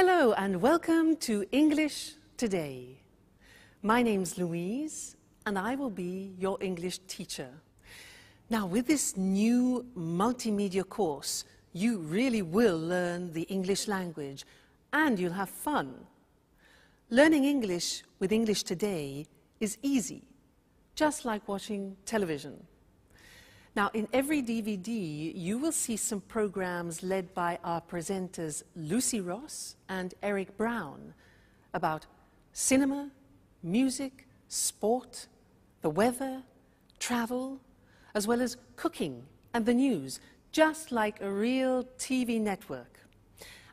Hello and welcome to English Today. My name's Louise and I will be your English teacher. Now, with this new multimedia course, you really will learn the English language and you'll have fun. Learning English with English Today is easy, just like watching television. Now, in every DVD, you will see some programs led by our presenters Lucy Ross and Eric Brown about cinema, music, sport, the weather, travel, as well as cooking and the news, just like a real TV network.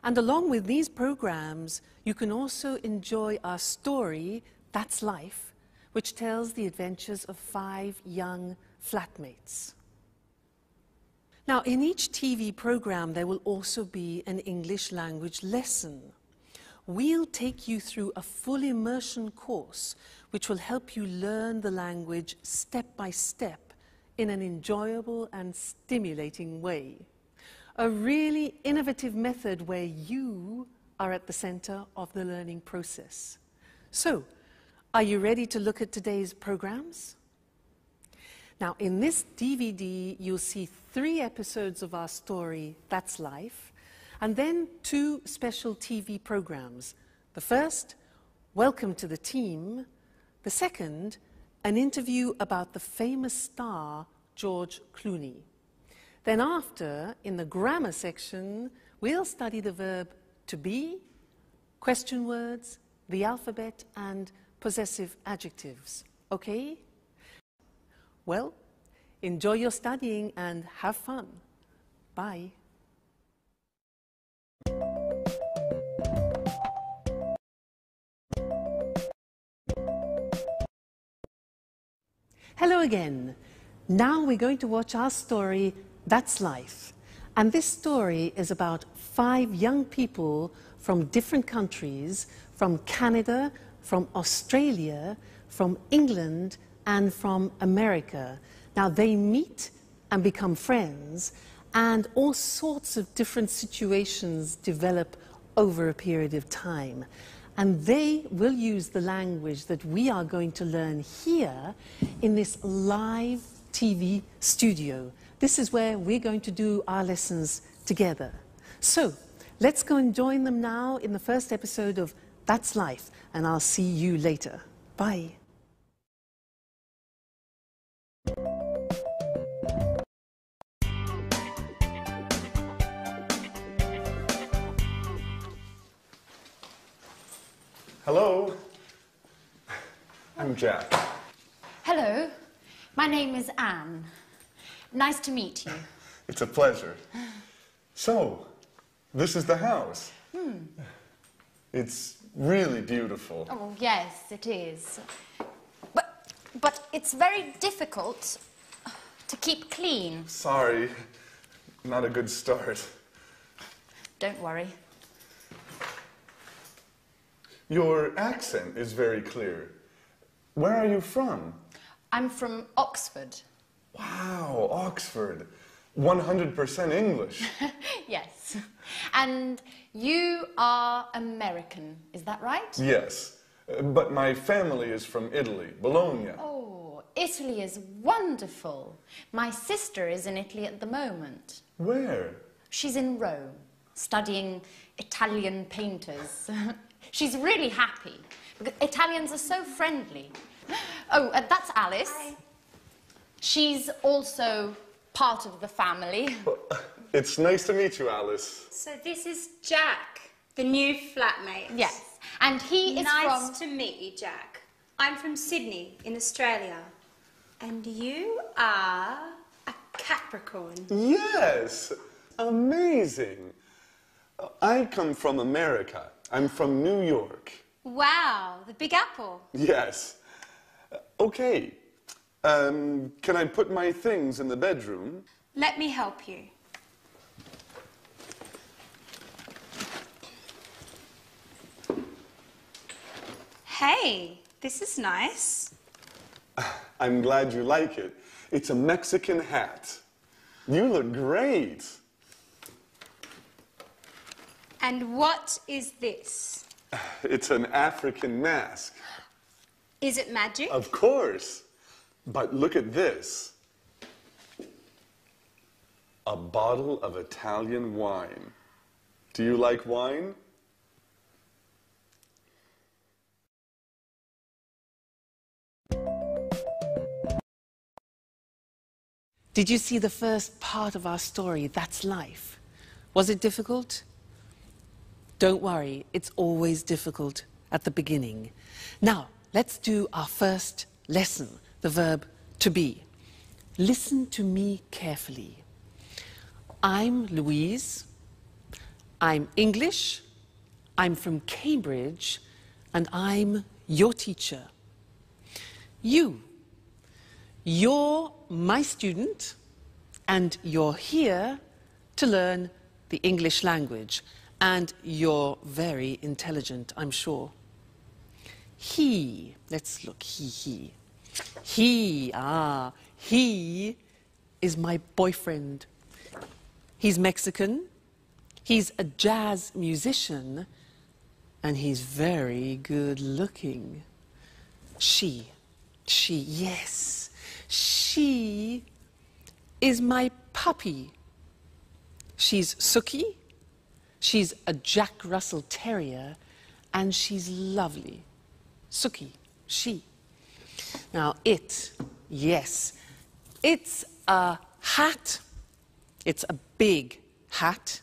And along with these programs, you can also enjoy our story, That's Life, which tells the adventures of 5 young flatmates. Now, in each TV program, there will also be an English language lesson. We'll take you through a full immersion course, which will help you learn the language step by step in an enjoyable and stimulating way. A really innovative method where you are at the center of the learning process. So, are you ready to look at today's programs? Now, in this DVD, you'll see 3 episodes of our story, That's Life, and then 2 special TV programs. The first, Welcome to the Team. The second, an interview about the famous star, George Clooney. Then after, in the grammar section, we'll study the verb to be, question words, the alphabet, and possessive adjectives. Okay? Well, enjoy your studying and have fun. Bye. Hello again. Now we're going to watch our story, That's Life. And this story is about 5 young people from different countries, from Canada, from Australia, from England, and from America. Now, they meet and become friends, and all sorts of different situations develop over a period of time. And they will use the language that we are going to learn here in this live TV studio. This is where we're going to do our lessons together. So, let's go and join them now in the first episode of That's Life, and I'll see you later. Bye. Hello, I'm Jack. Hello, my name is Anne. Nice to meet you. It's a pleasure. So, this is the house. It's really beautiful. Oh, yes, it is. But it's very difficult to keep clean. Sorry, not a good start. Don't worry. Your accent is very clear. Where are you from? I'm from Oxford. Wow, Oxford. 100% English. Yes. And you are American, is that right? Yes, but my family is from Italy, Bologna. Oh, Italy is wonderful. My sister is in Italy at the moment. Where? She's in Rome, studying Italian painters. She's really happy, because Italians are so friendly. Oh, that's Alice. Hi. She's also part of the family. Well, it's nice to meet you, Alice. So this is Jack, the new flatmate. Yes, and he is Nice to meet you, Jack. I'm from Sydney, in Australia. And you are a Capricorn. Yes, amazing. I come from America. I'm from New York. Wow, the Big Apple. Yes. Okay. Can I put my things in the bedroom? Let me help you. Hey, this is nice. I'm glad you like it. It's a Mexican hat. You look great. And what is this? It's an African mask. Is it magic? Of course. But look at this. A bottle of Italian wine. Do you like wine? Did you see the first part of our story, That's Life? Was it difficult? Don't worry, it's always difficult at the beginning. Now, let's do our first lesson, the verb to be. Listen to me carefully. I'm Louise. I'm English. I'm from Cambridge. And I'm your teacher. You're my student, and you're here to learn the English language, and you're very intelligent, I'm sure. He, let's look, he is my boyfriend. He's Mexican, he's a jazz musician, and he's very good looking. She, yes. She is my puppy. She's Suki, she's a Jack Russell Terrier, and she's lovely. Suki, she. Now yes, it's a hat. It's a big hat.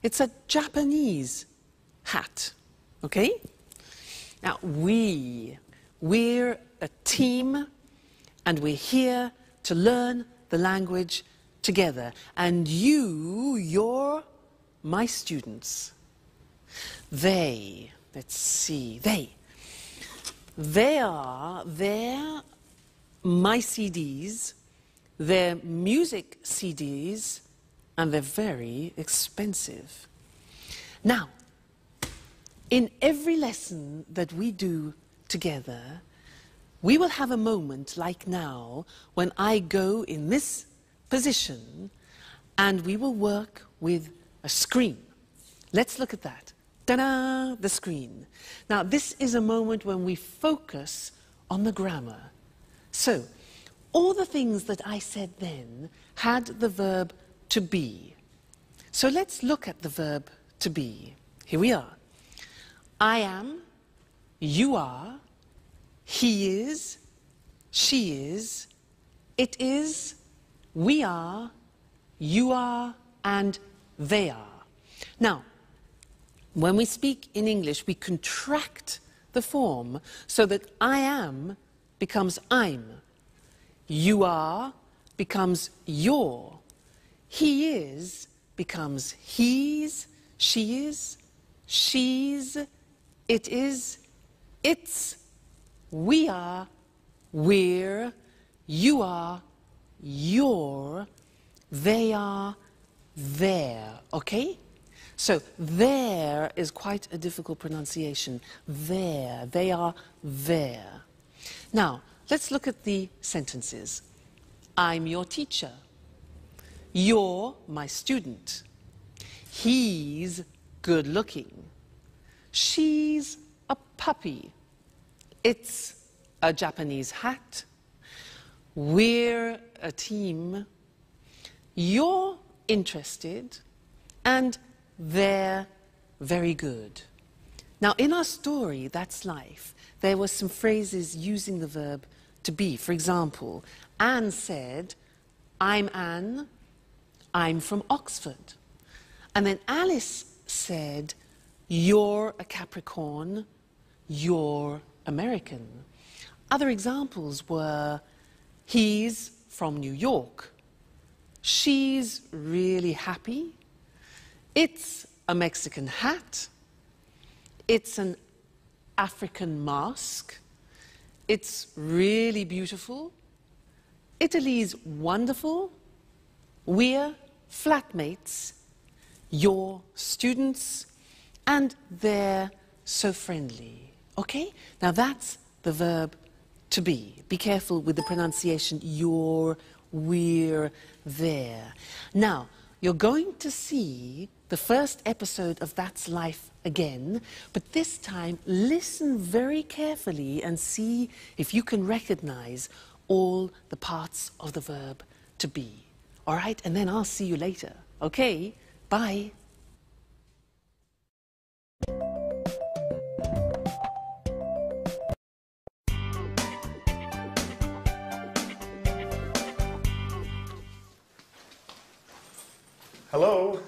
It's a Japanese hat, okay? Now we're a team, and we're here to learn the language together. And you're my students. They're my CDs, they're music CDs, and they're very expensive. Now, in every lesson that we do together, we will have a moment like now when I go in this position and we will work with a screen. Let's look at that. Ta-da! The screen. Now, this is a moment when we focus on the grammar. So, all the things that I said then had the verb to be. So let's look at the verb to be. Here we are. I am, you are, he is, she is, it is, we are, you are, and they are. Now, when we speak in English, we contract the form so that I am becomes I'm, you are becomes your, he is becomes he's, she is, she's, it is, it's, we are, we're, you are, you're, they are, they're, okay? So there is quite a difficult pronunciation. There, they are there. Now, let's look at the sentences. I'm your teacher. You're my student. He's good looking. She's a puppy. It's a Japanese hat. We're a team. You're interested. And they're very good. Now, in our story, That's Life, there were some phrases using the verb to be. For example, Anne said, I'm Anne, I'm from Oxford. And then Alice said, you're a Capricorn, you're American. Other examples were, he's from New York, she's really happy, it's a Mexican hat, it's an African mask, it's really beautiful, Italy's wonderful, we're flatmates, you're students, and they're so friendly. Okay? Now that's the verb to be. Be careful with the pronunciation, you're, we're, there. Now, you're going to see the the first episode of That's Life again, but this time listen very carefully and see if you can recognize all the parts of the verb to be. All right? And then I'll see you later. Okay? Bye. Hello.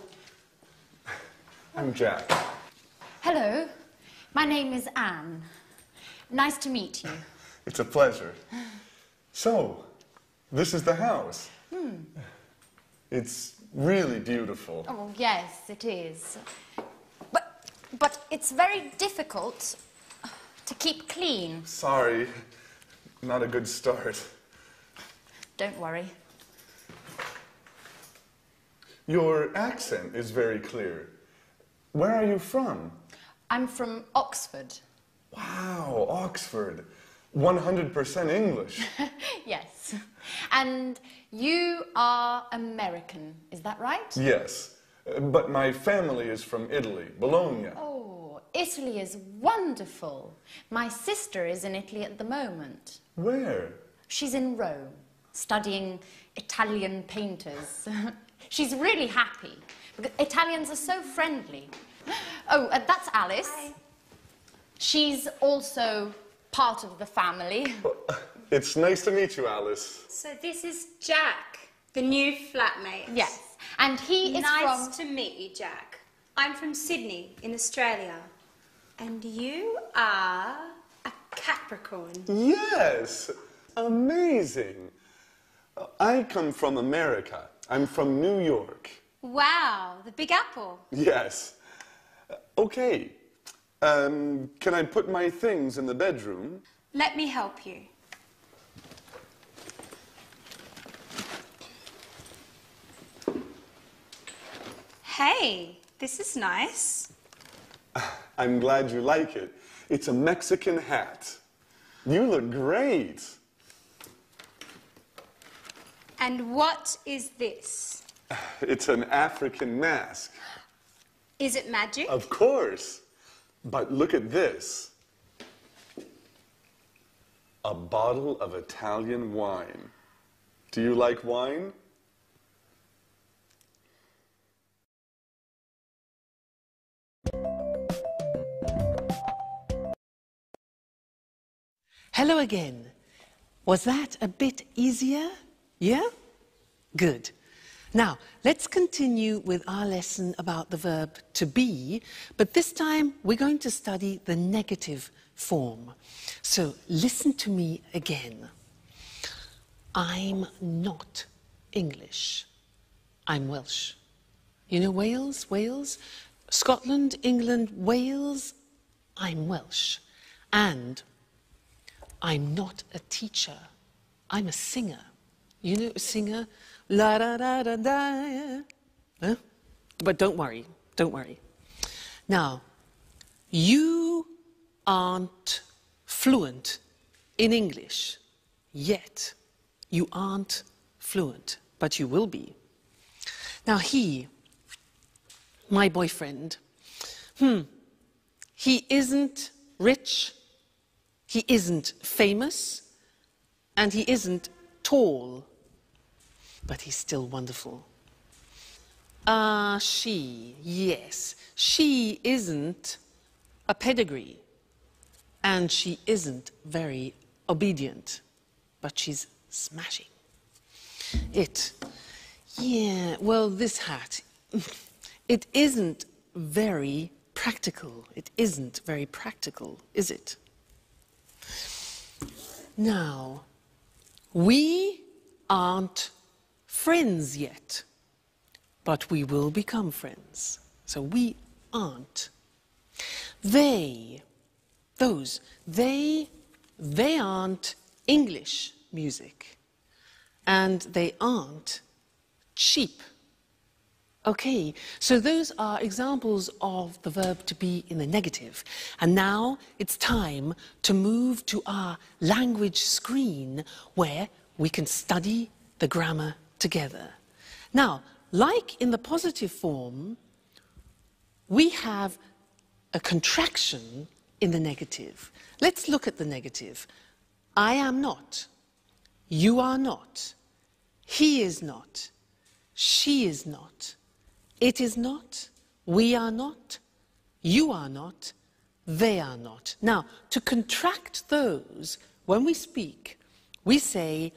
I'm Jack. Hello, my name is Anne. Nice to meet you. It's a pleasure. So, this is the house. It's really beautiful. Oh, yes, it is. But it's very difficult to keep clean. Sorry, not a good start. Don't worry. Your accent is very clear. Where are you from? I'm from Oxford. Wow, Oxford. 100% English. Yes. And you are American, is that right? Yes, but my family is from Italy, Bologna. Oh, Italy is wonderful. My sister is in Italy at the moment. Where? She's in Rome, studying Italian painters. She's really happy, because Italians are so friendly. Oh, that's Alice. Hi. She's also part of the family. It's nice to meet you, Alice. So this is Jack, the new flatmate. Yes, and he is Nice to meet you, Jack. I'm from Sydney in Australia. And you are a Capricorn. Yes, amazing. I come from America. I'm from New York. Wow, the Big Apple. Yes. Okay. Can I put my things in the bedroom? Let me help you. Hey, this is nice. I'm glad you like it. It's a Mexican hat. You look great. And what is this? It's an African mask. Is it magic? Of course. But look at this. A bottle of Italian wine. Do you like wine? Hello again. Was that a bit easier? Yeah? Good. Now, let's continue with our lesson about the verb to be, but this time we're going to study the negative form. So listen to me again. I'm not English. I'm Welsh. You know Wales? Wales? Scotland, England, Wales? I'm Welsh. And I'm not a teacher. I'm a singer. You know a singer? La da da da da. Huh? But don't worry, don't worry. Now, you aren't fluent in English yet. You aren't fluent, but you will be. Now he, my boyfriend, he isn't rich, he isn't famous, and he isn't tall, but he's still wonderful. She, yes, she isn't a pedigree, and she isn't very obedient, but she's smashing. Yeah, well, this hat, it isn't very practical. It isn't very practical, is it? Now, we aren't friends yet, but we will become friends. So we aren't. They aren't English music, and they aren't cheap. Okay, so those are examples of the verb to be in the negative. And now it's time to move to our language screen where we can study the grammar together. Now, like in the positive form, we have a contraction in the negative. Let's look at the negative. I am not. You are not. He is not. She is not. It is not. We are not. You are not. They are not. Now, to contract those, when we speak, we say,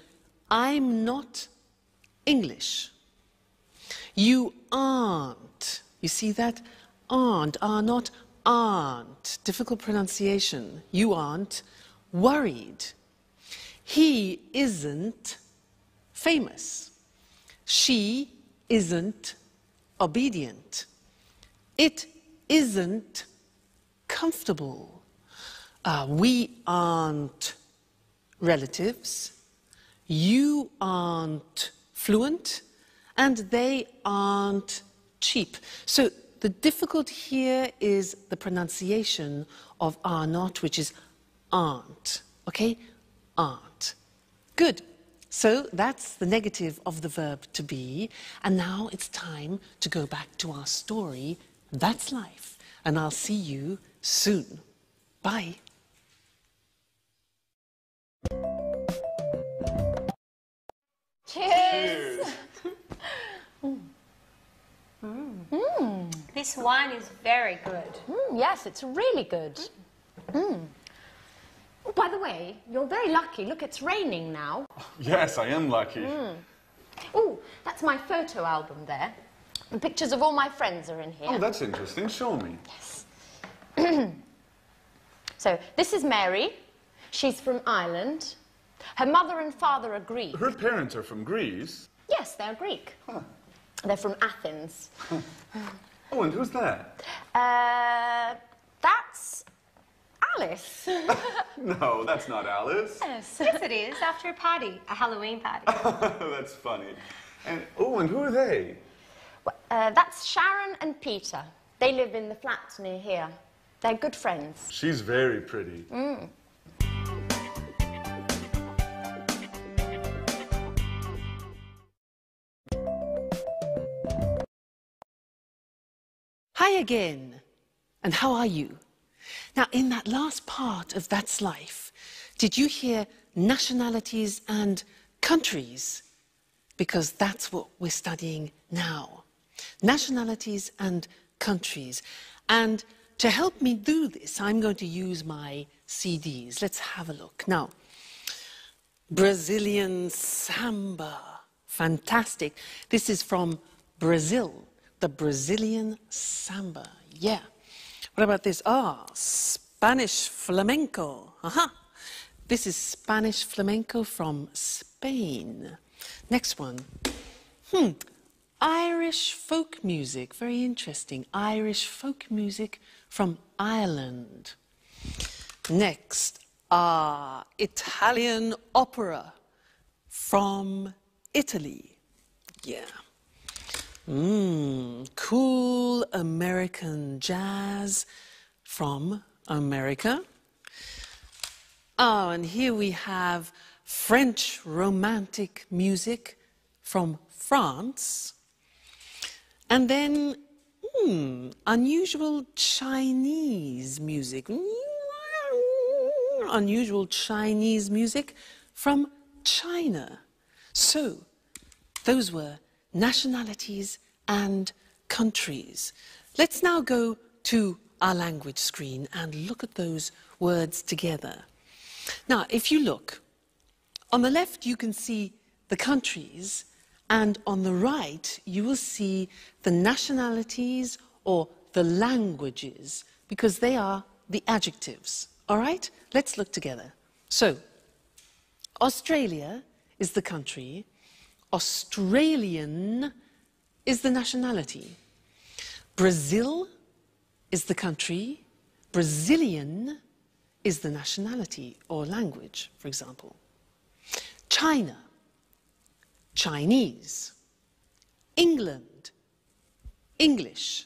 I'm not English. You aren't. You see that? Aren't, are not, aren't. Difficult pronunciation. You aren't worried. He isn't famous. She isn't obedient. It isn't comfortable. We aren't relatives. You aren't fluent. And they aren't cheap. So the difficult here is the pronunciation of are not, which is aren't. Okay? Aren't. Good. So that's the negative of the verb to be. And now it's time to go back to our story. That's life. And I'll see you soon. Bye. Cheers! This wine is very good. Yes, it's really good. Oh, by the way, you're very lucky. Look, it's raining now. Yes, I am lucky. Oh, that's my photo album there. The pictures of all my friends are in here. Oh, that's interesting. Show me. Yes. So, this is Mary. She's from Ireland. Her mother and father are Greek. Her parents are from Greece. Yes, they're Greek. Huh. They're from Athens. Oh, and who's that? That's Alice. No, that's not Alice. Yes. Yes, it is. After a party, a Halloween party. That's funny. And oh, and who are they? That's Sharon and Peter. They live in the flat near here. They're good friends. She's very pretty. Hi again. And how are you? Now, in that last part of That's Life, did you hear nationalities and countries? Because that's what we're studying now. Nationalities and countries. And to help me do this, I'm going to use my CDs. Let's have a look. Now, Brazilian samba. Fantastic. This is from Brazil. The Brazilian samba. Yeah. What about this? Spanish flamenco. Aha. This is Spanish flamenco from Spain. Next one. Irish folk music. Very interesting. Irish folk music from Ireland. Next. Italian opera from Italy. Yeah. Cool American jazz from America. Oh, and here we have French romantic music from France. And then, unusual Chinese music. Unusual Chinese music from China. So, those were nationalities and countries. Let's now go to our language screen and look at those words together. Now, if you look, on the left you can see the countries, and on the right you will see the nationalities or the languages, because they are the adjectives. All right? Let's look together. So, Australia is the country. Australian is the nationality. Brazil is the country. Brazilian is the nationality or language, for example. China, Chinese. England, English.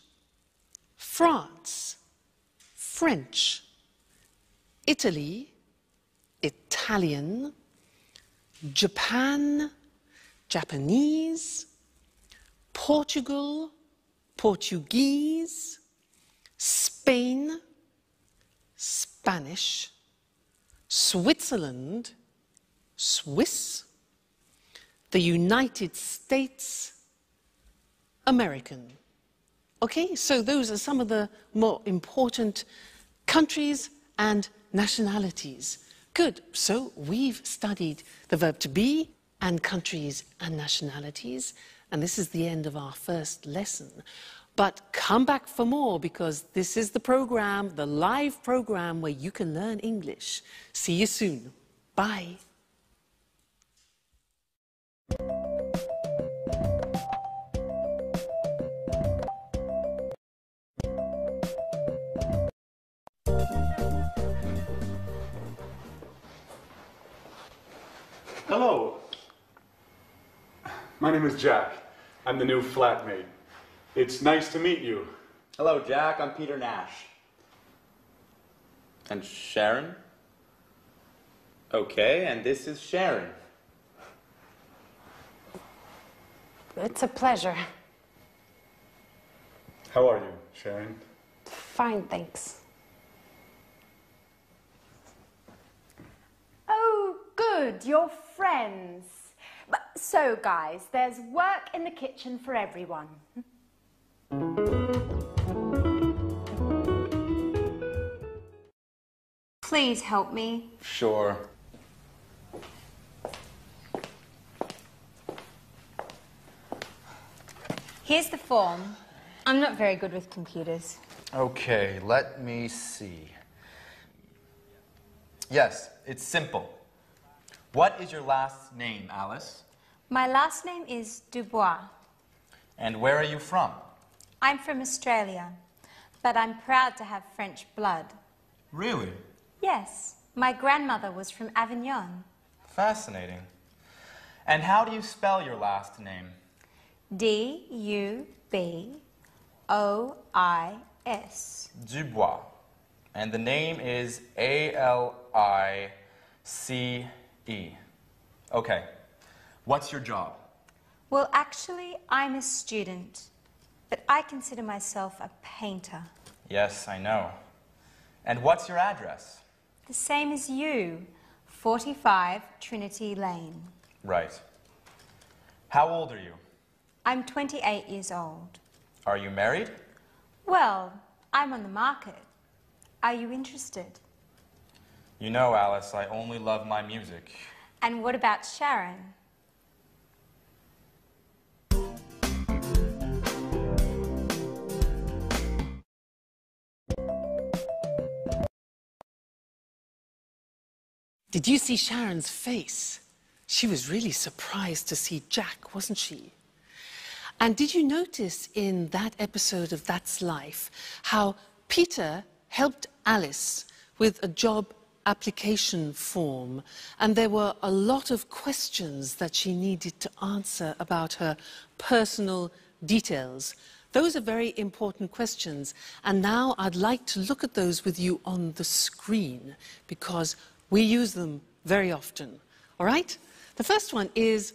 France, French. Italy, Italian. Japan, Japanese. Portugal, Portuguese. Spain, Spanish, Switzerland, Swiss, the United States, American. Okay, so those are some of the more important countries and nationalities. Good, so we've studied the verb to be and countries and nationalities, and this is the end of our first lesson. But come back for more, because this is the program, the live program where you can learn English. See you soon. Bye. Hello. My name is Jack. I'm the new flatmate. It's nice to meet you. Hello, Jack. I'm Peter Nash. And Sharon? Okay, and this is Sharon. It's a pleasure. How are you, Sharon? Fine, thanks. Oh, good, you're friends. So, guys, there's work in the kitchen for everyone. Please help me. Sure. Here's the form. I'm not very good with computers. Okay, let me see. Yes, it's simple. What is your last name, Alice? My last name is Dubois. And where are you from? I'm from Australia, but I'm proud to have French blood. Really? Yes, my grandmother was from Avignon. Fascinating. And how do you spell your last name? D-U-B-O-I-S. Dubois. And the name is A-L-I-C-E. Okay. What's your job? Well, actually, I'm a student, but I consider myself a painter. Yes, I know. And what's your address? The same as you, 45 Trinity Lane. Right. How old are you? I'm 28 years old. Are you married? Well, I'm on the market. Are you interested? You know, Alice, I only love my music. And what about Sharon? Did you see Sharon's face? She was really surprised to see Jack, wasn't she? And did you notice in that episode of That's Life how Peter helped Alice with a job application form, and there were a lot of questions that she needed to answer about her personal details? Those are very important questions, and now I'd like to look at those with you on the screen, because we use them very often. All right? The first one is,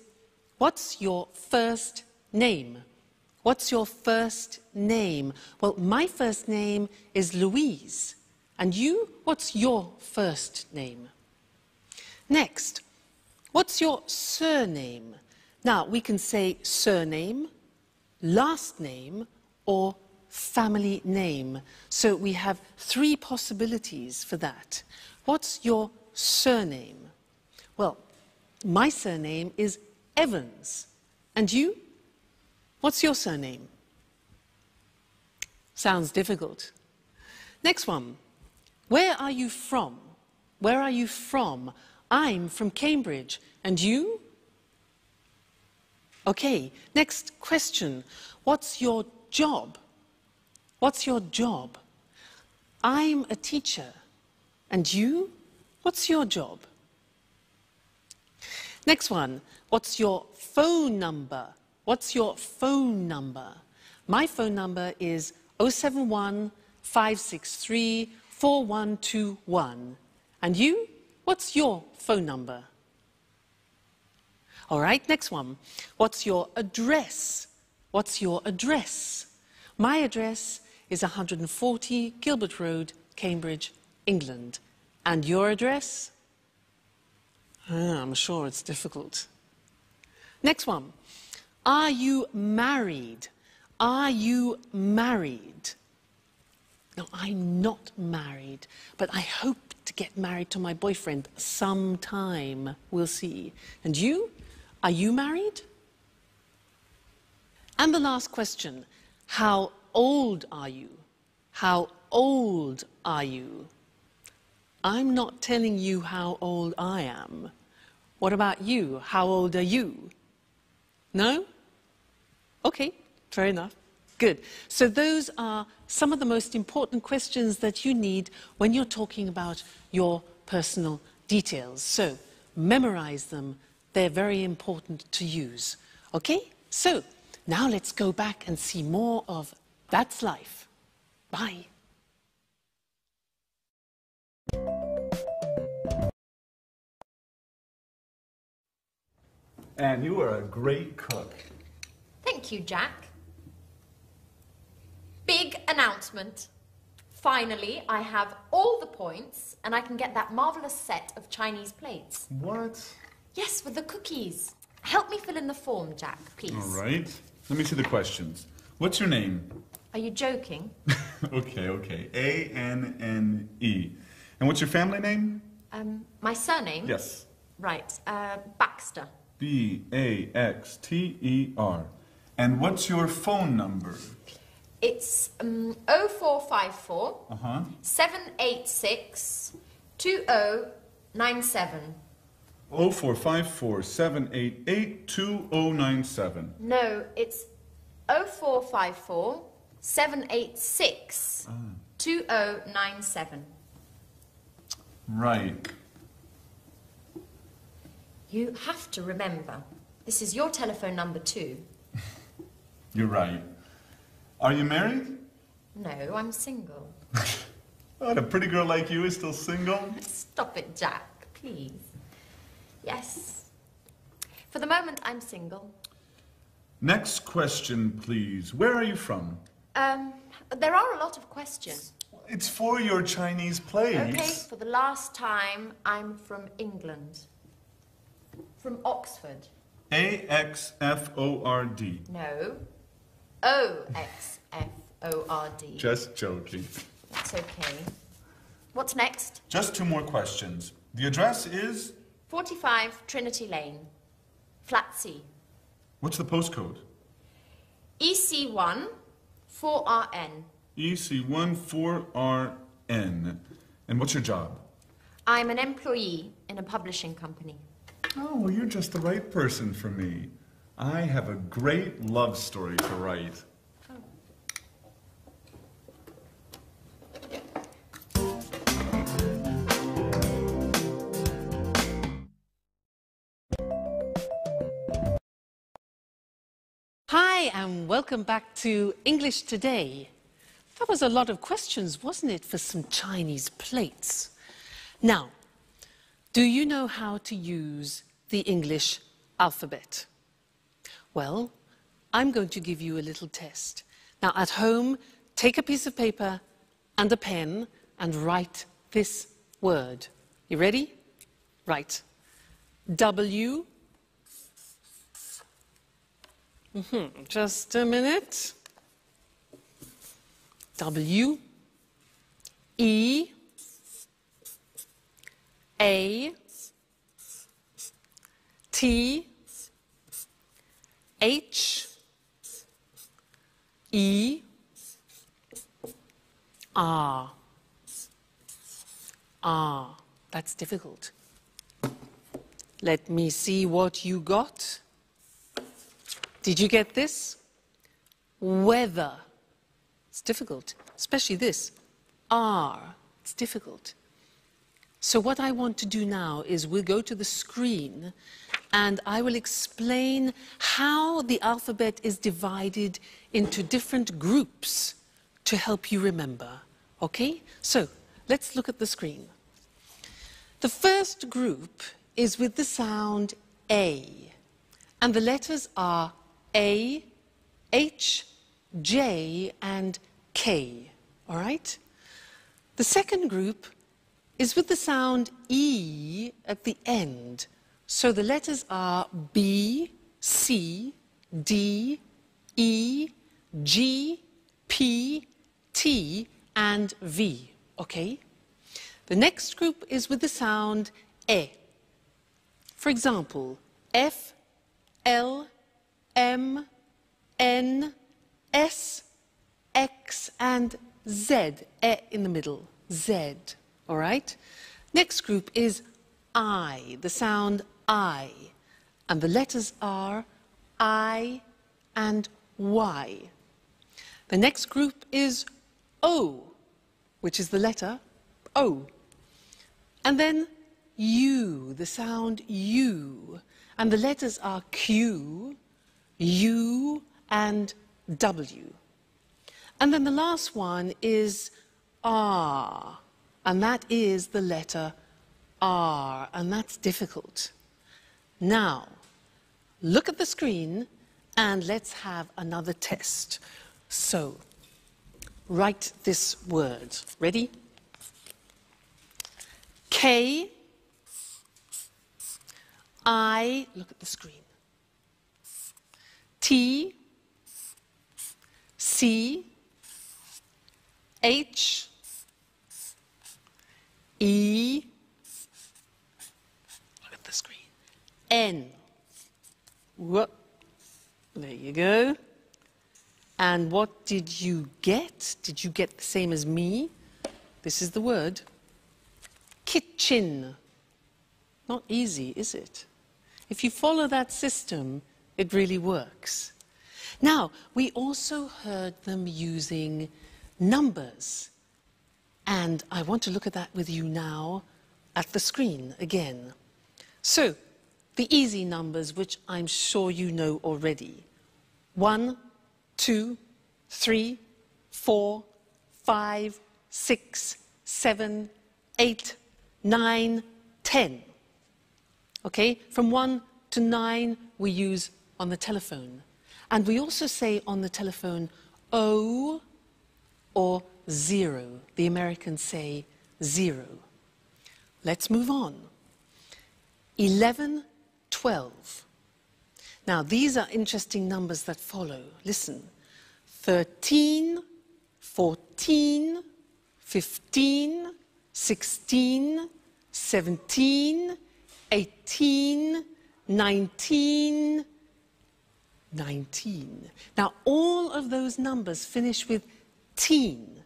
what's your first name? What's your first name? Well, my first name is Louise. And you, what's your first name? Next, what's your surname? Now, we can say surname, last name, or family name. So we have three possibilities for that. What's your surname? Well, my surname is Evans. And you? What's your surname? Sounds difficult. Next one. Where are you from? Where are you from? I'm from Cambridge. And you? Okay, next question. What's your job? What's your job? I'm a teacher. And you? What's your job? Next one. What's your phone number? What's your phone number? My phone number is 071 563 4121. And you? What's your phone number? All right, next one. What's your address? What's your address? My address is 140 Gilbert Road, Cambridge, England. And your address? I'm sure it's difficult. Next one. Are you married? Are you married? No, I'm not married, but I hope to get married to my boyfriend sometime. We'll see. And you? Are you married? And the last question. How old are you? How old are you? I'm not telling you how old I am. What about you? How old are you? No? Okay, fair enough. Good. So those are some of the most important questions that you need when you're talking about your personal details. So memorize them. They're very important to use. Okay? So now let's go back and see more of That's Life. Bye. And you are a great cook. Thank you, Jack. Big announcement. Finally, I have all the points and I can get that marvelous set of Chinese plates. What? Yes, with the cookies. Help me fill in the form, Jack, please. All right. Let me see the questions. What's your name? Are you joking? Okay. A-N-N-E. And what's your family name? My surname? Yes. Right, Baxter. B-A-X-T-E-R. And what's your phone number? It's 0454 786 2097. 0454 788 2097. No, it's 0454 786 2097. Right. You have to remember, this is your telephone number too. You're right. Are you married? No, I'm single. What, a pretty girl like you is still single? Stop it, Jack, please. Yes. For the moment, I'm single. Next question, please. Where are you from? There are a lot of questions. It's for your Chinese plates. Okay, for the last time, I'm from England. From Oxford. A-X-F-O-R-D. No. O-X-F-O-R-D. Just joking. That's okay. What's next? Just two more questions. The address is? 45 Trinity Lane, Flat C. What's the postcode? EC1 4RN. EC1 4RN. And what's your job? I'm an employee in a publishing company. Oh, well, you're just the right person for me. I have a great love story to write. Hi, and welcome back to English Today. That was a lot of questions, wasn't it, for some Chinese plates? Now, do you know how to use the English alphabet? Well, I'm going to give you a little test. Now, at home, take a piece of paper and a pen and write this word. You ready? Write W. Just a minute. W. E. A. T. H. E. R. R. That's difficult. Let me see what you got. Did you get this? Weather. It's difficult, especially this. R. It's difficult. So what I want to do now is we'll go to the screen and I will explain how the alphabet is divided into different groups to help you remember. Okay? So let's look at the screen. The first group is with the sound A, and the letters are A, H, J, and K, all right? The second group is with the sound E at the end. So the letters are B, C, D, E, G, P, T, and V, okay? The next group is with the sound E. For example, F, L, M, N, S, X, and Z, E in the middle, Z, all right? Next group is I, the sound I, and the letters are I and Y. The next group is O, which is the letter O. And then U, the sound U, and the letters are Q, U, and W. And then the last one is R, and that is the letter R, and that's difficult. Now, look at the screen and let's have another test. So, write this word. Ready? K, I, look at the screen. T, C, H, E, look at the screen, N. Whoop. There you go. And what did you get? Did you get the same as me? This is the word. Kitchen. Not easy, is it? If you follow that system, it really works. Now, we also heard them using numbers. And I want to look at that with you now at the screen again. So, the easy numbers, which I'm sure you know already. 1, 2, 3, 4, 5, 6, 7, 8, 9, 10. Okay, from 1 to 9 we use on the telephone. And we also say on the telephone O or 0. The Americans say 0. Let's move on. 11, 12. Now, these are interesting numbers that follow. Listen. 13, 14, 15, 16, 17, 18, 19, 19. Now, all of those numbers finish with teen.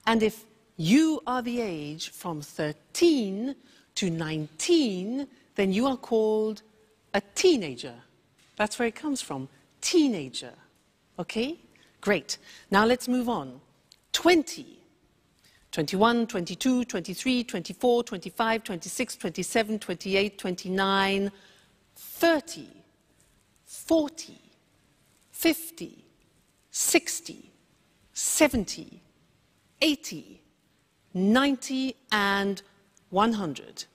And if you are the age from 13 to 19, then you are called a teenager. That's where it comes from, teenager. Okay? Great. Now let's move on. 20. 21, 22, 23, 24, 25, 26, 27, 28, 29, 30, 40, 50, 60, 70, 80, 90, and 100.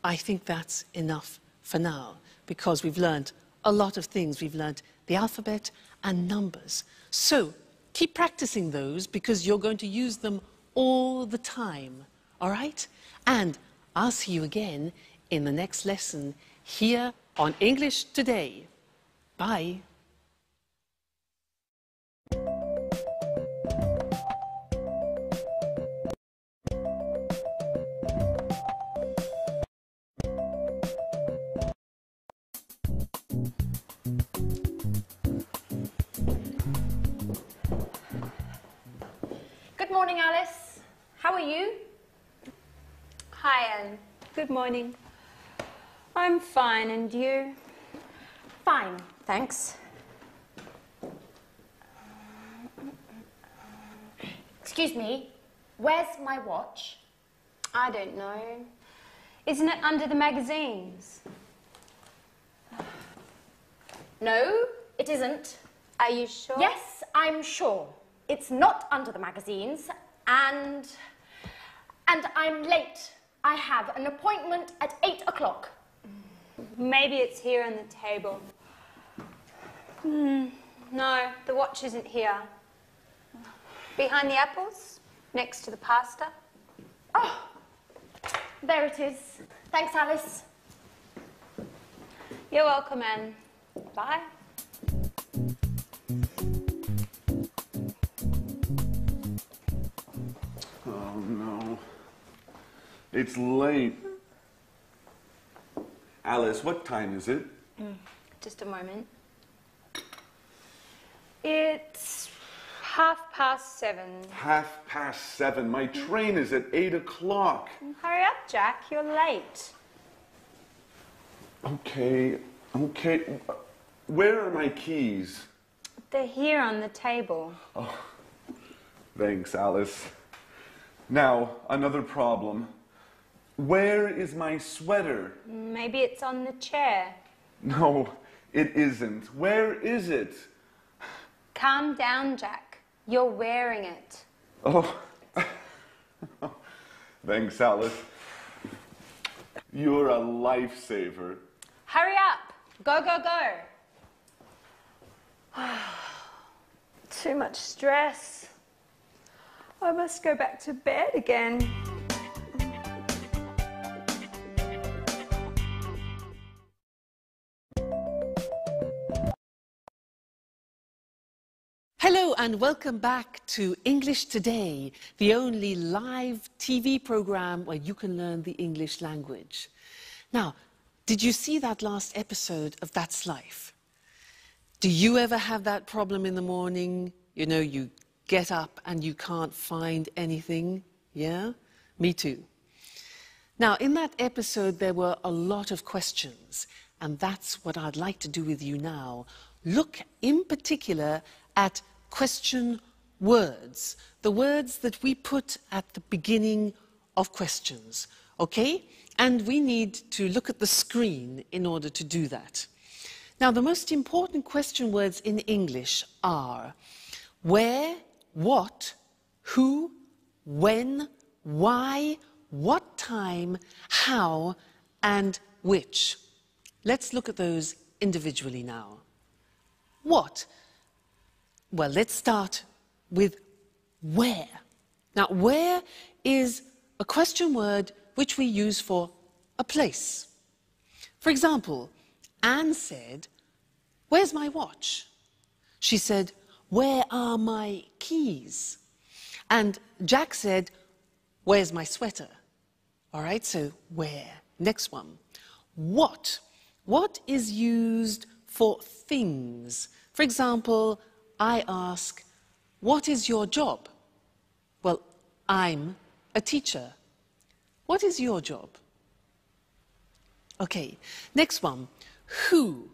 I think that's enough for now, because we've learned a lot of things. We've learned the alphabet and numbers. So keep practicing those, because you're going to use them all the time, all right? And I'll see you again in the next lesson here on English Today. Bye. Good morning, Alice. How are you? Hi, Ellen. Good morning. I'm fine, and you? Fine, thanks. Excuse me, where's my watch? I don't know. Isn't it under the magazines? No, it isn't. Are you sure? Yes, I'm sure. It's not under the magazines, and I'm late. I have an appointment at 8 o'clock. Maybe it's here on the table. No, the watch isn't here. Behind the apples, next to the pasta. Oh, there it is. Thanks, Alice. You're welcome, Anne. Bye. Oh, no. It's late. Alice, what time is it? Just a moment. It's 7:30. 7:30. My train is at 8 o'clock. Hurry up, Jack. You're late. Okay. Where are my keys? They're here on the table. Thanks, Alice. Now, another problem. Where is my sweater? Maybe it's on the chair. No, it isn't. Where is it? Calm down, Jack. You're wearing it. Oh. Thanks, Alice. You're a lifesaver. Hurry up. Go, go, go. Too much stress. I must go back to bed again. Hello and welcome back to English Today, the only live TV program where you can learn the English language. Now, did you see that last episode of That's Life? Do you ever have that problem in the morning? You know, you get up and you can't find anything? Yeah? Me too. Now, in that episode, there were a lot of questions, and that's what I'd like to do with you now. Look in particular at question words, the words that we put at the beginning of questions, okay? And we need to look at the screen in order to do that. Now, the most important question words in English are where, what, who, when, why, what time, how, and which. Let's look at those individually now. What? Well, let's start with where. Now, where is a question word which we use for a place. For example, Anne said, "Where's my watch?" She said, "Where are my keys?" And Jack said, "Where's my sweater?" All right, so where? Next one. What? What is used for things? For example, I ask, "What is your job?" Well, I'm a teacher. What is your job? Okay, next one. Who?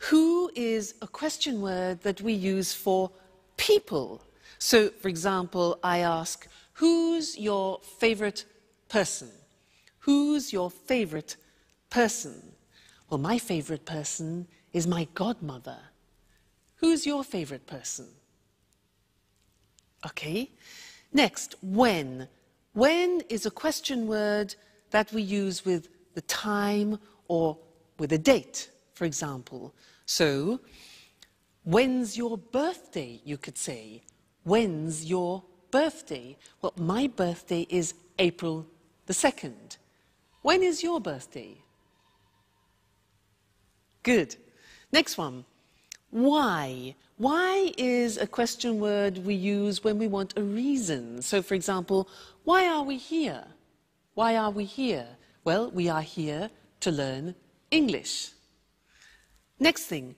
Who is a question word that we use for people. So, for example, I ask, "Who's your favorite person?" Who's your favorite person? Well, my favorite person is my godmother. Who's your favorite person? Okay. Next, when. When is a question word that we use with the time or with a date, for example. So, when's your birthday, you could say. When's your birthday? Well, my birthday is April the 2nd. When is your birthday? Good. Next one. Why? Why is a question word we use when we want a reason. So, for example, why are we here? Why are we here? Well, we are here to learn English. Next thing,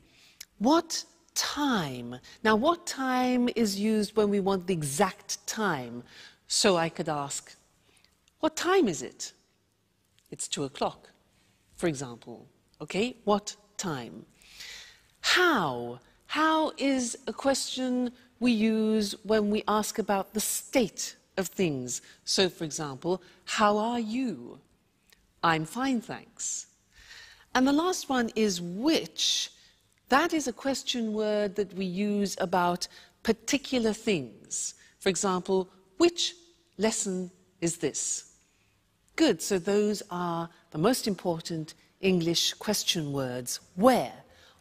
what time? Now, what time is used when we want the exact time? So I could ask, what time is it? It's 2 o'clock, for example. Okay, what time? How? How is a question we use when we ask about the state of things. So, for example, how are you? I'm fine, thanks. And the last one is which. That is a question word that we use about particular things. For example, which lesson is this? Good, so those are the most important English question words. Where,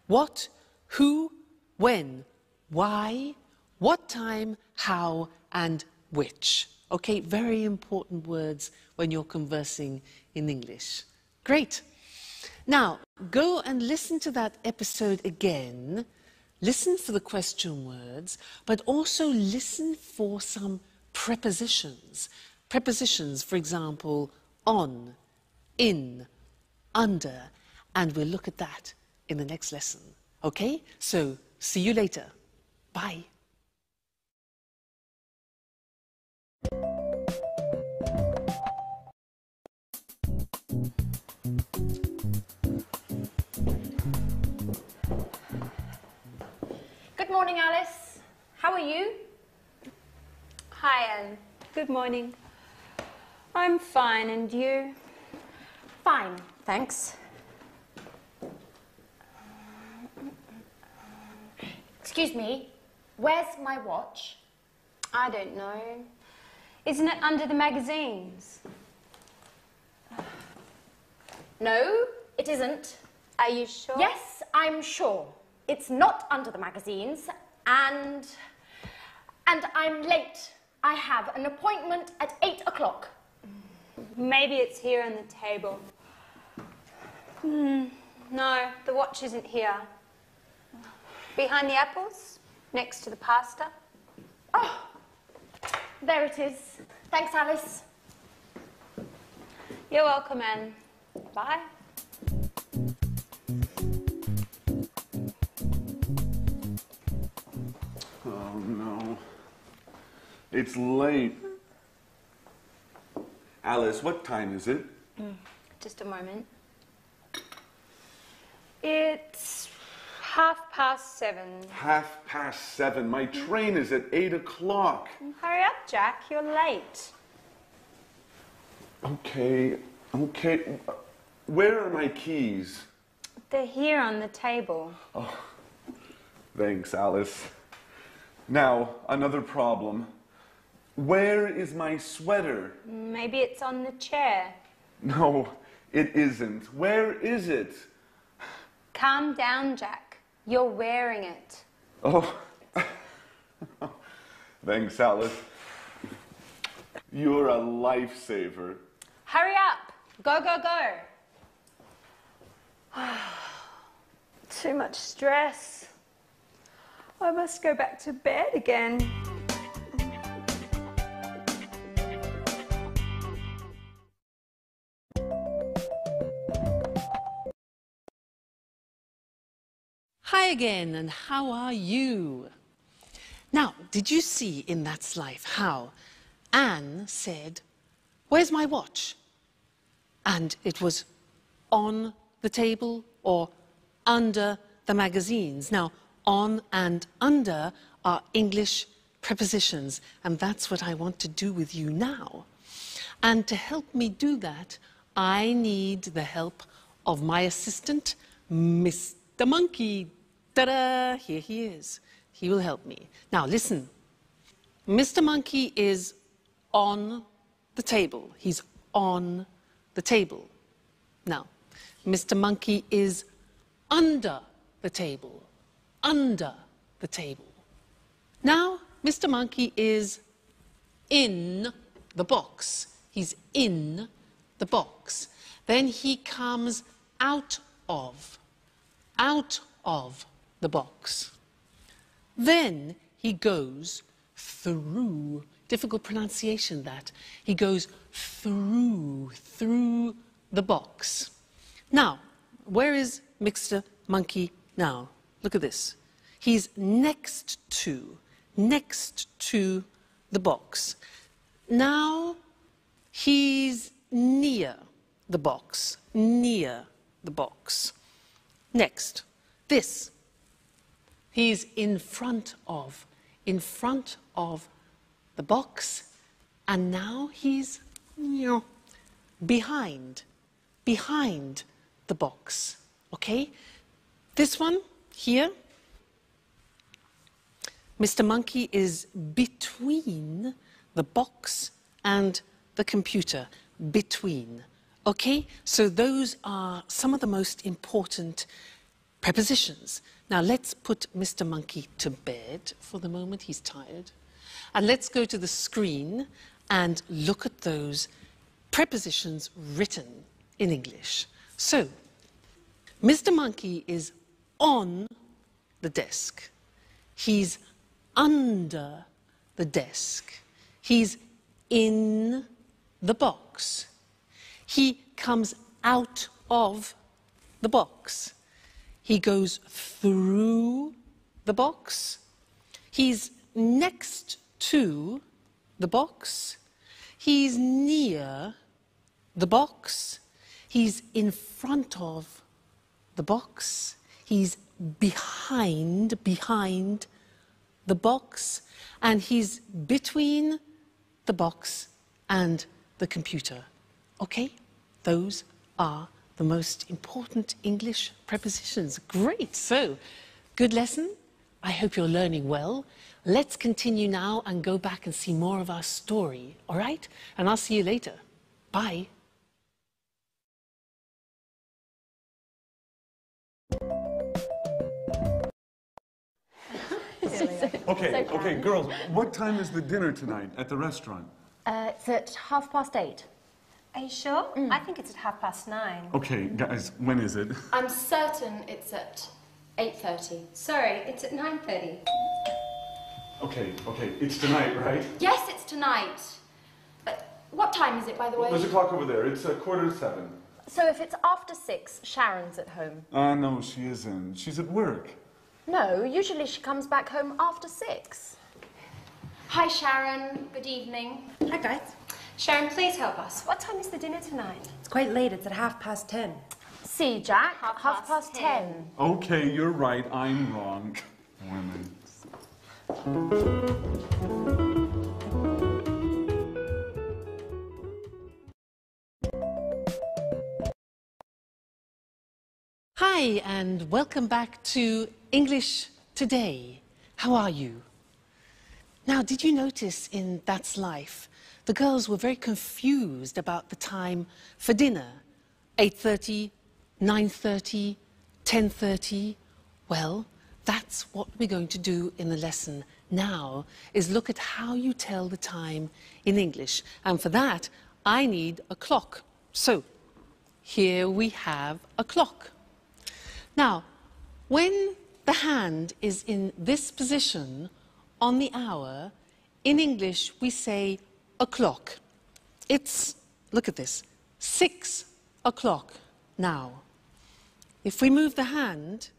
what, who, when, why, What time, how, and which. Okay, very important words when you're conversing in English. Great. Now, go and listen to that episode again. Listen for the question words, but also listen for some prepositions. Prepositions, for example, on, in, under, and we'll look at that in the next lesson. Okay? So, see you later. Bye. Good morning, Alice. How are you? Hi, Anne. Good morning. I'm fine, and you? Fine, thanks. Excuse me, where's my watch? I don't know. Isn't it under the magazines? No, it isn't. Are you sure? Yes, I'm sure. It's not under the magazines, and I'm late. I have an appointment at 8 o'clock. Maybe it's here on the table. No, the watch isn't here. Behind the apples, next to the pasta. Oh, there it is. Thanks, Alice. You're welcome, Anne. Bye. Oh no. It's late. Alice, what time is it? Just a moment. It's 7:30. 7:30. My train is at 8 o'clock. Hurry up, Jack. You're late. Okay. Where are my keys? They're here on the table. Thanks, Alice. Now, another problem. Where is my sweater? Maybe it's on the chair. No, it isn't. Where is it? Calm down, Jack. You're wearing it. Oh. Thanks, Alice. You're a lifesaver. Hurry up. Go, go, go. Too much stress. I must go back to bed again. Hi again, and how are you? Now, did you see in That's Life how Anne said, "Where's my watch?" And it was on the table or under the magazines. Now, on and under are English prepositions, and that's what I want to do with you now. And to help me do that, I need the help of my assistant, Mr. Monkey. Ta-da! Here he is. He will help me. Now, listen. Mr. Monkey is on the table. He's on the table. Now, Mr. Monkey is under the table. Under the table. Now, Mr. Monkey is in the box. He's in the box. Then he comes out of the box. Then he goes through, difficult pronunciation that, he goes through the box. Now, where is Mr. Monkey now? Look at this. He's next to the box. Now, he's near the box, Next, this. He's in front of the box, and now he's behind the box, okay? This one here, Mr. Monkey is between the box and the computer, between, okay? So those are some of the most important prepositions. Now let's put Mr. Monkey to bed for the moment, he's tired. And let's go to the screen and look at those prepositions written in English. So, Mr. Monkey is on the desk. He's under the desk. He's in the box. He comes out of the box. He goes through the box. He's next to the box. He's near the box. He's in front of the box. He's behind the box. And he's between the box and the computer. Okay? Those are the most important English prepositions. Great! So, good lesson. I hope you're learning well. Let's continue now and go back and see more of our story, all right? And I'll see you later. Bye. Okay, girls, what time is the dinner tonight at the restaurant? It's at 8:30. Are you sure? I think it's at 9:30. Okay, guys, when is it? I'm certain it's at 8:30. Sorry, it's at 9:30. Okay, it's tonight, right? Yes, it's tonight. But what time is it, by the way? There's a clock over there. It's 7:15. So if it's after 6, Sharon's at home. No, she isn't. She's at work. No, usually she comes back home after 6. Hi, Sharon. Good evening. Hi, guys. Sharon, please help us. What time is the dinner tonight? It's quite late. It's at 10:30. See, Jack. 10:30. Okay, you're right. I'm wrong. Women. Hi, and welcome back to English Today. How are you? Now, did you notice in That's Life, the girls were very confused about the time for dinner? 8:30, 9:30, 10:30? Well, that's what we're going to do in the lesson now, is look at how you tell the time in English. And for that, I need a clock. So, here we have a clock. Now, when the hand is in this position on the hour, in English we say o'clock. It's, look at this, 6 o'clock now. If we move the hand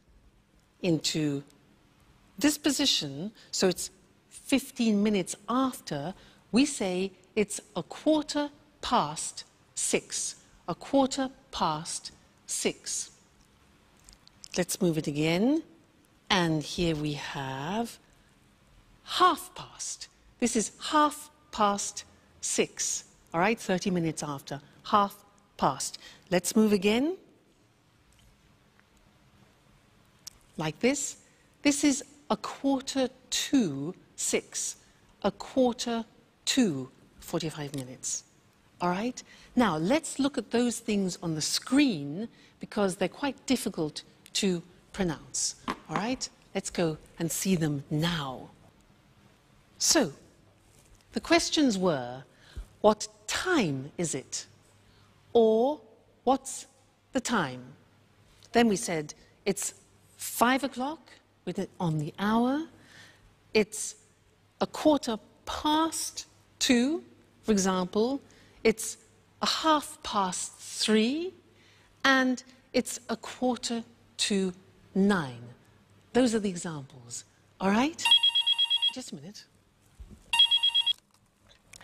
into this position, so it's 15 minutes after, we say it's 6:15. 6:15. Let's move it again. And here we have 6:30. This is 6:30. All right, 30 minutes after. 6:30. Let's move again. Like this. This is 6:45. 45 minutes. All right? Now, let's look at those things on the screen because they're quite difficult to pronounce. All right? Let's go and see them now. So, the questions were, what time is it? Or, what's the time? Then we said, it's 5 o'clock with it on the hour. It's 2:15, for example. It's 3:30, and it's 8:45. Those are the examples. All right? Just a minute.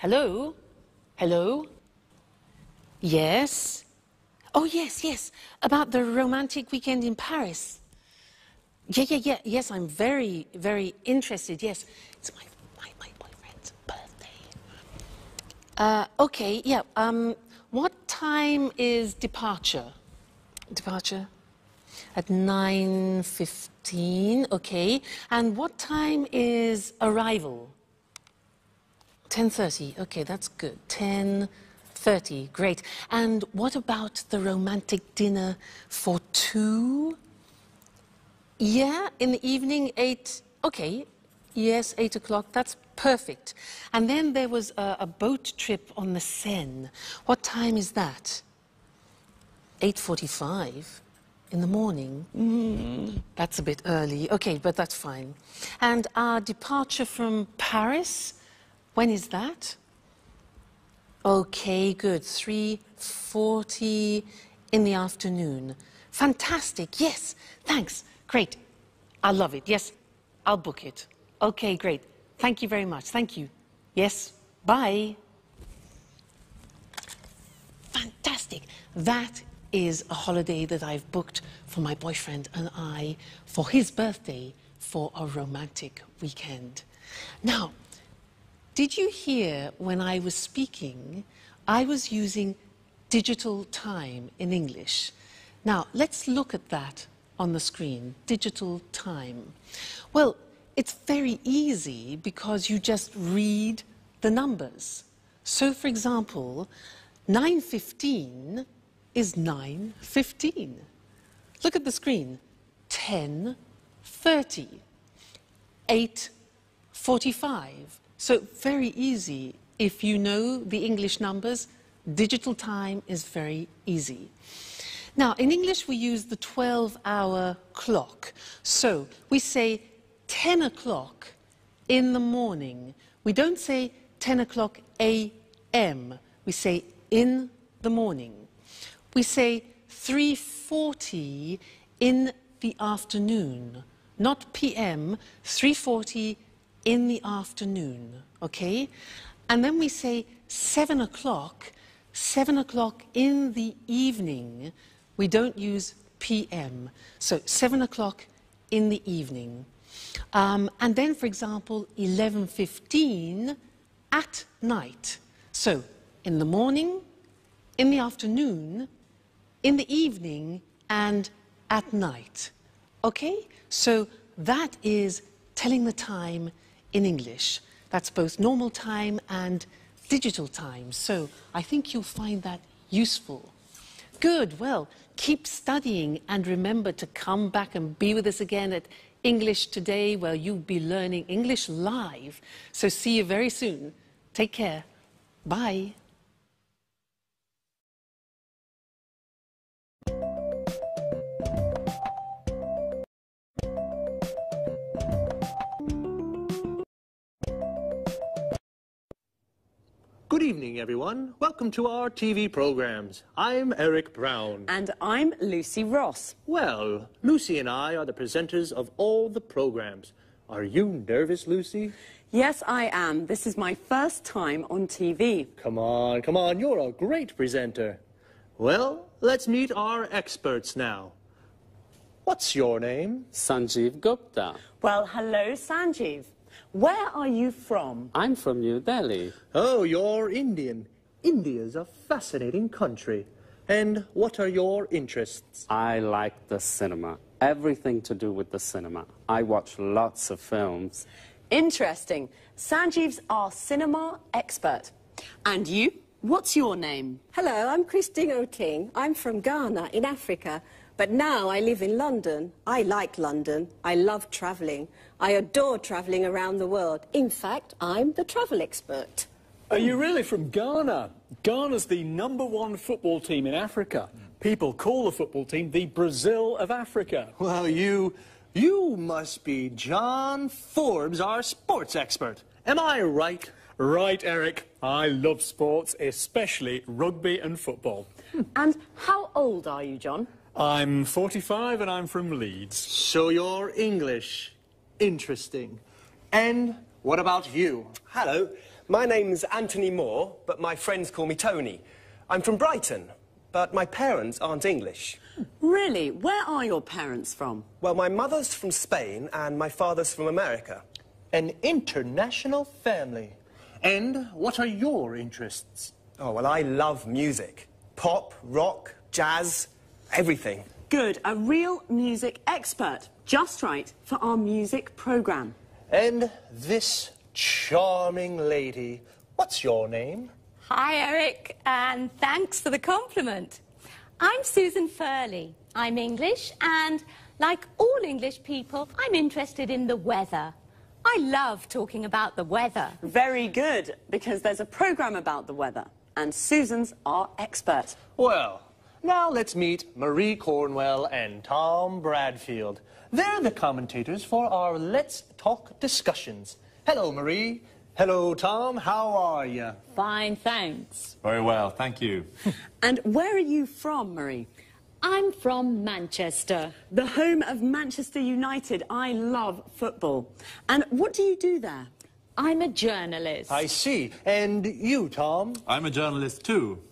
Hello? Hello? Yes? Oh, yes. About the romantic weekend in Paris. Yeah. Yes, I'm very, very interested. Yes, it's my boyfriend's birthday. Okay, yeah. What time is departure? Departure? At 9:15, okay. And what time is arrival? 10:30, okay, that's good. 10:30, great. And what about the romantic dinner for 2? Yeah, in the evening, 8, okay. Yes, 8 o'clock, that's perfect. And then there was a boat trip on the Seine. What time is that? 8:45 in the morning. That's a bit early. Okay, but that's fine. And our departure from Paris, when is that? Okay, good. 3:40 in the afternoon. Fantastic. Yes, thanks. Great. I love it. Yes, I'll book it. Okay, great. Thank you very much. Thank you. Yes, bye. Fantastic. That is a holiday that I've booked for my boyfriend and I for his birthday for a romantic weekend. Now, did you hear when I was speaking, I was using digital time in English. Now, let's look at that on the screen, digital time. Well, it's very easy because you just read the numbers. So, for example, 9:15 is 9:15. Look at the screen. 10:30. 8:45. So very easy. If you know the English numbers, digital time is very easy. Now, in English, we use the 12-hour clock. So we say 10 o'clock in the morning. We don't say 10 o'clock a.m. We say in the morning. We say 3:40 in the afternoon, not p.m., 3:40 in the afternoon, okay? And then we say 7 o'clock in the evening. We don't use p.m., so 7 o'clock in the evening. And then, for example, 11:15 at night. So, in the morning, in the afternoon, in the evening, and at night. Okay? So that is telling the time in English. That's both normal time and digital time. So I think you'll find that useful. Good. Well, keep studying and remember to come back and be with us again at English Today, where you'll be learning English live. So see you very soon. Take care. Bye. Good evening, everyone. Welcome to our TV programs. I'm Eric Brown. And I'm Lucy Ross. Well, Lucy and I are the presenters of all the programs. Are you nervous, Lucy? Yes, I am. This is my first time on TV. Come on. You're a great presenter. Well, let's meet our experts now. What's your name? Sanjeev Gupta. Well, hello, Sanjeev. Where are you from? I'm from New Delhi. Oh, you're Indian. India's a fascinating country. And what are your interests? I like the cinema. Everything to do with the cinema. I watch lots of films. Interesting. Sanjeev's our cinema expert. And you? What's your name? Hello, I'm Christine O'King. I'm from Ghana in Africa. But now I live in London. I like London. I love travelling. I adore travelling around the world. In fact, I'm the travel expert. Are you really from Ghana? Ghana's the #1 football team in Africa. People call the football team the Brazil of Africa. Well, you must be John Forbes, our sports expert. Am I right? Right, Eric. I love sports, especially rugby and football. And how old are you, John? I'm 45 and I'm from Leeds. So you're English. Interesting. And what about you? Hello, my name's Anthony Moore, but my friends call me Tony. I'm from Brighton, but my parents aren't English. Really? Where are your parents from? Well, my mother's from Spain and my father's from America. An international family. And what are your interests? Oh, well, I love music. Pop, rock, jazz, everything. Good, a real music expert. Just right for our music programme. And this charming lady, what's your name? Hi, Eric, and thanks for the compliment. I'm Susan Furley. I'm English, and Like all English people, I'm interested in the weather. I love talking about the weather. Very good, because there's a programme about the weather, and Susan's our expert. Well, now let's meet Marie Cornwell and Tom Bradfield. They're the commentators for our Let's Talk discussions. Hello, Marie. Hello, Tom. How are you? Fine, thanks. Very well, thank you. And where are you from, Marie? I'm from Manchester. The home of Manchester United. I love football. And what do you do there? I'm a journalist. I see. And you, Tom? I'm a journalist too.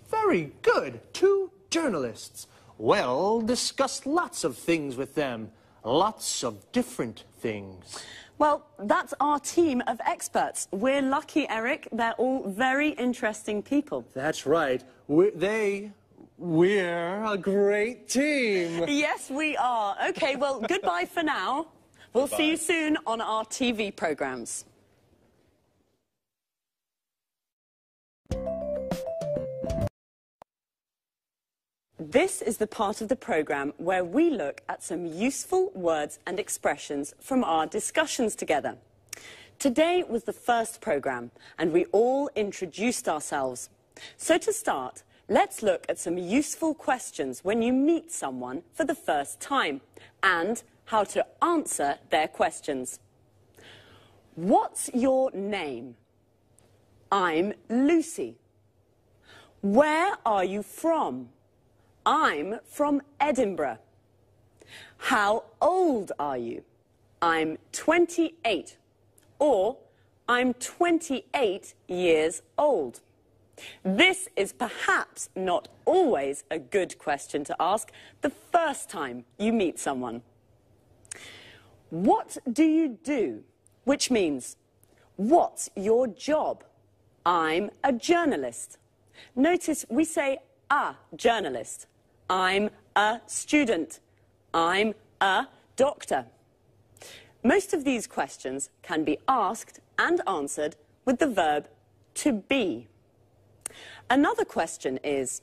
Very good. 2 journalists. Well, discuss lots of things with them. Lots of different things. Well, that's our team of experts. We're lucky, Eric. They're all very interesting people. That's right. We're a great team. Yes, we are. OK, well, goodbye for now. We'll see you soon on our TV programmes. This is the part of the programme where we look at some useful words and expressions from our discussions together. Today was the first programme, and we all introduced ourselves. So to start, let's look at some useful questions when you meet someone for the first time, and how to answer their questions. What's your name? I'm Lucy. Where are you from? I'm from Edinburgh. How old are you? I'm 28. Or, I'm 28 years old. This is perhaps not always a good question to ask the first time you meet someone. What do you do? Which means, what's your job? I'm a journalist. Notice we say a journalist. I'm a student. I'm a doctor. Most of these questions can be asked and answered with the verb to be. Another question is,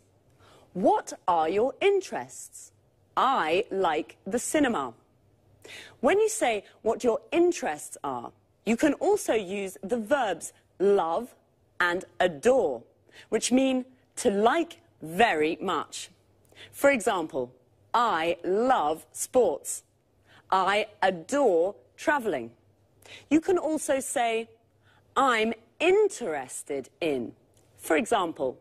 what are your interests? I like the cinema. When you say what your interests are, you can also use the verbs love and adore, which mean to like very much. For example, I love sports. I adore travelling. You can also say, I'm interested in. For example,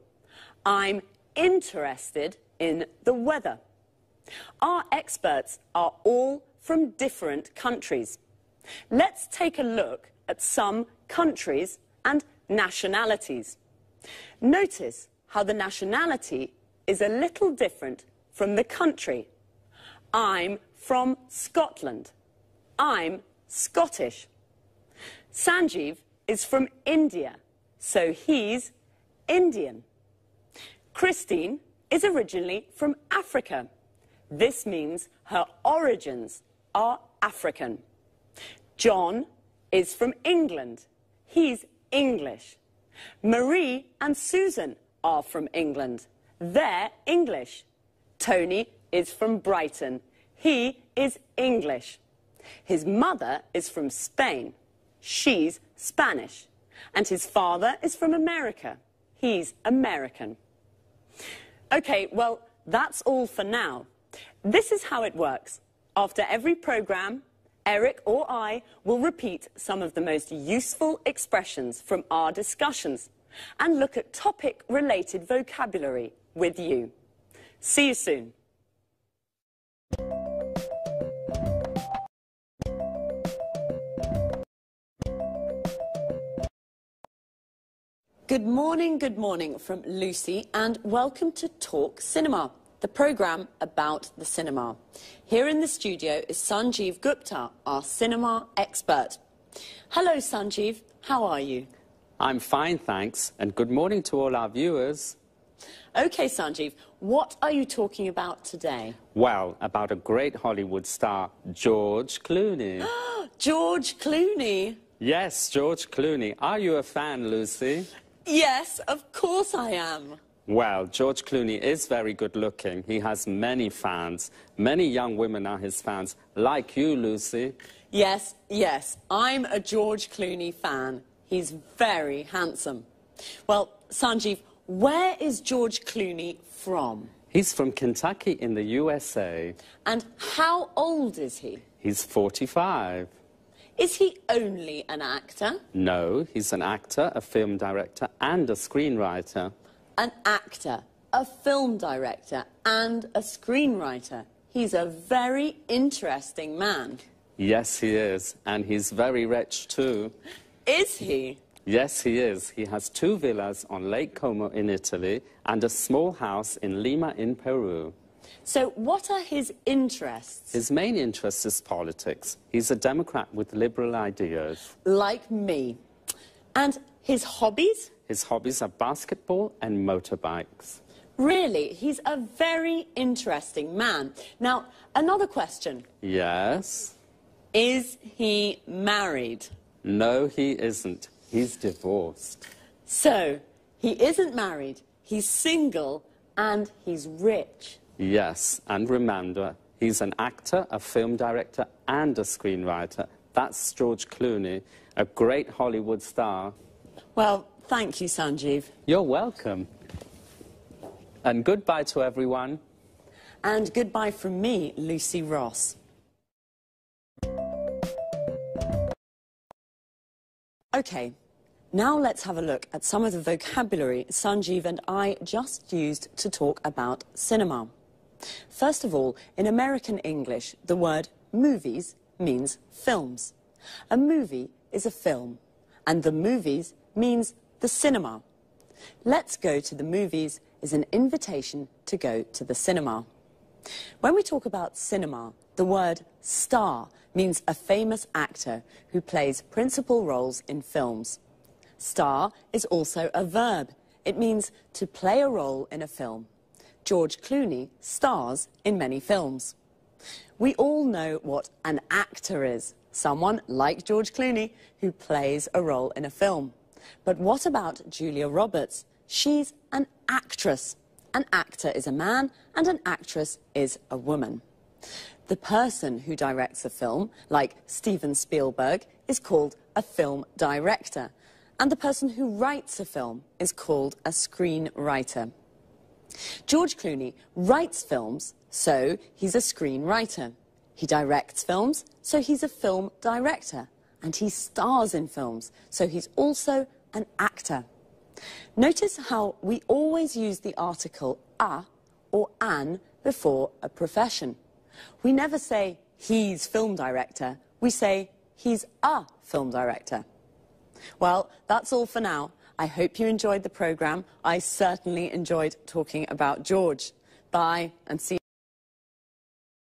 I'm interested in the weather. Our experts are all from different countries. Let's take a look at some countries and nationalities. Notice how the nationality is a little different from the country. I'm from Scotland. I'm Scottish. Sanjeev is from India, so he's Indian. Christine is originally from Africa. This means her origins are African. John is from England. He's English. Marie and Susan are from England. They're English. Tony is from Brighton. He is English. His mother is from Spain. She's Spanish. And his father is from America. He's American. OK, well, that's all for now. This is how it works. After every programme, Eric or I will repeat some of the most useful expressions from our discussions and look at topic-related vocabulary with you. See you soon. Good morning from Lucy, and welcome to Talk Cinema, the programme about the cinema. Here in the studio is Sanjeev Gupta, our cinema expert. Hello, Sanjeev. How are you? I'm fine, thanks, and good morning to all our viewers. OK, Sanjeev, what are you talking about today? Well, about a great Hollywood star, George Clooney. George Clooney? Yes, George Clooney. Are you a fan, Lucy? Yes, of course I am. Well, George Clooney is very good looking. He has many fans. Many young women are his fans, like you, Lucy. Yes, yes, I'm a George Clooney fan. He's very handsome. Well, Sanjeev, where is George Clooney from? He's from Kentucky in the USA. And how old is he? He's 45. Is he only an actor? No, he's an actor, a film director, and a screenwriter. An actor, a film director, and a screenwriter. He's a very interesting man. Yes, he is. And he's very rich, too. Is he? Yes, he is. He has 2 villas on Lake Como in Italy and a small house in Lima in Peru. So what are his interests? His main interest is politics. He's a Democrat with liberal ideas. Like me. And his hobbies? His hobbies are basketball and motorbikes. Really? He's a very interesting man. Now, another question. Yes? Is he married? No, he isn't. He's divorced. So, he isn't married, he's single, and he's rich. Yes, and remember, he's an actor, a film director, and a screenwriter. That's George Clooney, a great Hollywood star. Well, thank you, Sanjeev. You're welcome. And goodbye to everyone. And goodbye from me, Lucy Ross. OK, now let's have a look at some of the vocabulary Sanjeev and I just used to talk about cinema. First of all, in American English, the word movies means films. A movie is a film, and the movies means the cinema. Let's go to the movies is an invitation to go to the cinema. When we talk about cinema, the word star means a famous actor who plays principal roles in films. Star is also a verb. It means to play a role in a film. George Clooney stars in many films. We all know what an actor is. Someone like George Clooney who plays a role in a film. But what about Julia Roberts? She's an actress. An actor is a man and an actress is a woman. The person who directs a film, like Steven Spielberg, is called a film director. And the person who writes a film is called a screenwriter. George Clooney writes films, so he's a screenwriter. He directs films, so he's a film director. And he stars in films, so he's also an actor. Notice how we always use the article a or an before a profession. We never say he's film director, we say he's a film director. Well, that's all for now. I hope you enjoyed the programme. I certainly enjoyed talking about George. Bye and see you.